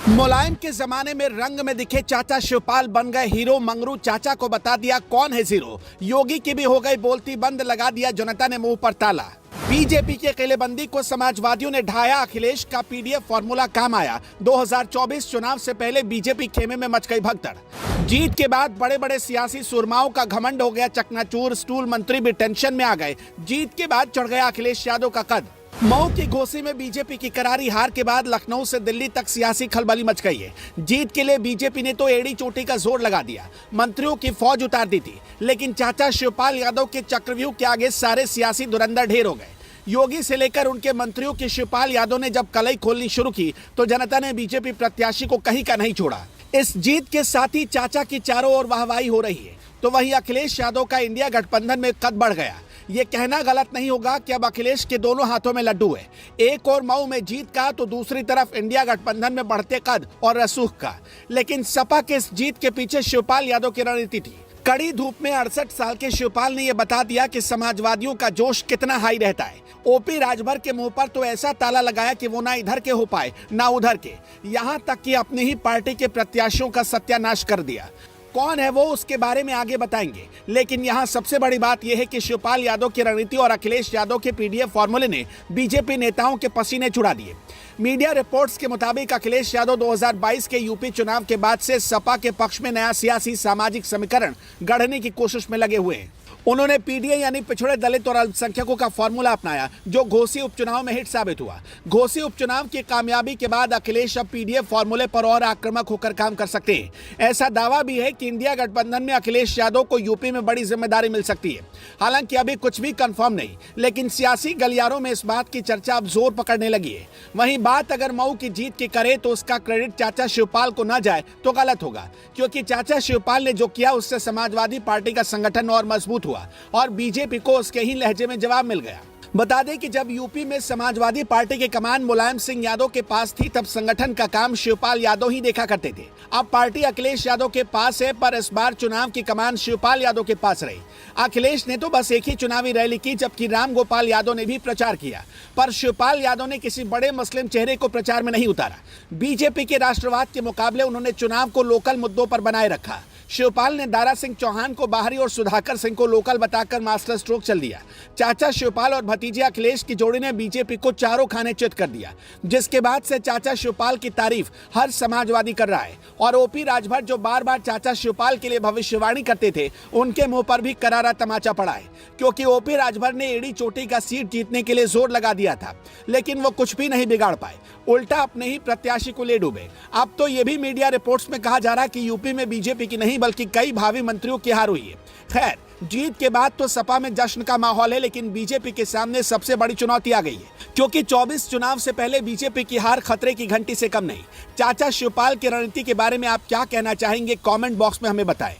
मुलायम के जमाने में रंग में दिखे चाचा शिवपाल बन गए हीरो। मंगरू चाचा को बता दिया कौन है जीरो। योगी की भी हो गई बोलती बंद, लगा दिया जनता ने मुंह पर ताला। बीजेपी के किलेबंदी को समाजवादियों ने ढाया, अखिलेश का पीडीएफ फॉर्मूला काम आया। 2024 चुनाव से पहले बीजेपी खेमे में मच गई भगदड़। जीत के बाद बड़े बड़े सियासी सुरमाओं का घमंड हो गया चकनाचूर। स्टूल मंत्री भी टेंशन में आ गए। जीत के बाद चढ़ गया अखिलेश यादव का कद। मऊ की घोसी में बीजेपी की करारी हार के बाद लखनऊ से दिल्ली तक सियासी खलबली मच गई है। जीत के लिए बीजेपी ने तो एड़ी चोटी का जोर लगा दिया, मंत्रियों की फौज उतार दी थी, लेकिन चाचा शिवपाल यादव के चक्रव्यूह के आगे सारे सियासी धुरंधर ढेर हो गए। योगी से लेकर उनके मंत्रियों की शिवपाल यादव ने जब कलई खोलनी शुरू की तो जनता ने बीजेपी प्रत्याशी को कहीं का नहीं छोड़ा। इस जीत के साथ ही चाचा की चारों ओर वाहवाही हो रही है, तो वहीं अखिलेश यादव का इंडिया गठबंधन में कद बढ़ गया। ये कहना गलत नहीं होगा कि अब अखिलेश के दोनों हाथों में लड्डू है। एक और मऊ में जीत का तो दूसरी तरफ इंडिया गठबंधन में बढ़ते कद और रसूख का। लेकिन सपा के इस जीत के पीछे शिवपाल यादव की रणनीति थी। कड़ी धूप में 68 साल के शिवपाल ने यह बता दिया कि समाजवादियों का जोश कितना हाई रहता है। ओपी राजभर के मुंह पर तो ऐसा ताला लगाया कि वो ना इधर के हो पाए ना उधर के, यहाँ तक कि अपनी ही पार्टी के प्रत्याशियों का सत्यानाश कर दिया। कौन है वो, उसके बारे में आगे बताएंगे, लेकिन यहाँ सबसे बड़ी बात यह है कि शिवपाल यादव की रणनीति और अखिलेश यादव के पीडीएफ फॉर्मूले ने बीजेपी नेताओं के पसीने छुड़ा दिए। मीडिया रिपोर्ट्स के मुताबिक अखिलेश यादव 2022 के यूपी चुनाव के बाद से सपा के पक्ष में नया सियासी सामाजिक समीकरण गढ़ने की कोशिश में लगे हुए हैं। उन्होंने पीडीए यानी पिछड़े दलित और अल्पसंख्यकों का फॉर्मूला अपनाया, जो घोसी उपचुनाव में हिट साबित हुआ। घोसी उपचुनाव की कामयाबी के बाद अखिलेश अब पीडीएफ फॉर्मूले पर और आक्रामक होकर काम कर सकते हैं। ऐसा दावा भी है कि इंडिया गठबंधन में अखिलेश यादव को यूपी में बड़ी जिम्मेदारी मिल सकती है। हालांकि अभी कुछ भी कंफर्म नहीं, लेकिन सियासी गलियारों में इस बात की चर्चा अब जोर पकड़ने लगी है। वहीं बात अगर मऊ की जीत की करे तो उसका क्रेडिट चाचा शिवपाल को न जाए तो गलत होगा, क्योंकि चाचा शिवपाल ने जो किया उससे समाजवादी पार्टी का संगठन और मजबूत हुआ और बीजेपी को उसके ही लहजे में जवाब मिल गया। बता दें कि जब यूपी में समाजवादी पार्टी की कमान मुलायम सिंह यादव के पास थी, तब संगठन का काम शिवपाल यादव ही देखा करते थे। अब पार्टी अखिलेश यादव के पास है, पर इस बार चुनाव की कमान शिवपाल यादव के पास रही। अखिलेश ने तो बस एक ही चुनावी रैली की, जबकि राम गोपाल यादव ने भी प्रचार किया, पर शिवपाल यादव ने किसी बड़े मुस्लिम चेहरे को प्रचार में नहीं उतारा। बीजेपी के राष्ट्रवाद के मुकाबले उन्होंने चुनाव को लोकल मुद्दों पर बनाए रखा। शिवपाल ने दारा सिंह चौहान को बाहरी और सुधाकर सिंह को लोकल बताकर मास्टर स्ट्रोक चल दिया। चाचा शिवपाल और भतीजे अखिलेश की जोड़ी ने बीजेपी को चारों खाने चित कर दिया, जिसके बाद से चाचा शिवपाल की तारीफ हर समाजवादी कर रहा है। और ओपी राजभर जो बार बार चाचा शिवपाल के लिए भविष्यवाणी करते थे, उनके मुंह पर भी करारा तमाचा पड़ा है, क्योंकि ओपी राजभर ने एड़ी चोटी का सीट जीतने के लिए जोर लगा दिया था, लेकिन वो कुछ भी नहीं बिगाड़ पाए, उल्टा अपने ही प्रत्याशी को ले डूबे। अब तो ये भी मीडिया रिपोर्ट्स में कहा जा रहा है कि यूपी में बीजेपी की नहीं बल्कि कई भावी मंत्रियों की हार हुई है। खैर, जीत के बाद तो सपा में जश्न का माहौल है, लेकिन बीजेपी के सामने सबसे बड़ी चुनौती आ गई है, क्योंकि 24 चुनाव से पहले बीजेपी की हार खतरे की घंटी से कम नहीं। चाचा शिवपाल की रणनीति के बारे में आप क्या कहना चाहेंगे? कमेंट बॉक्स में हमें बताएं।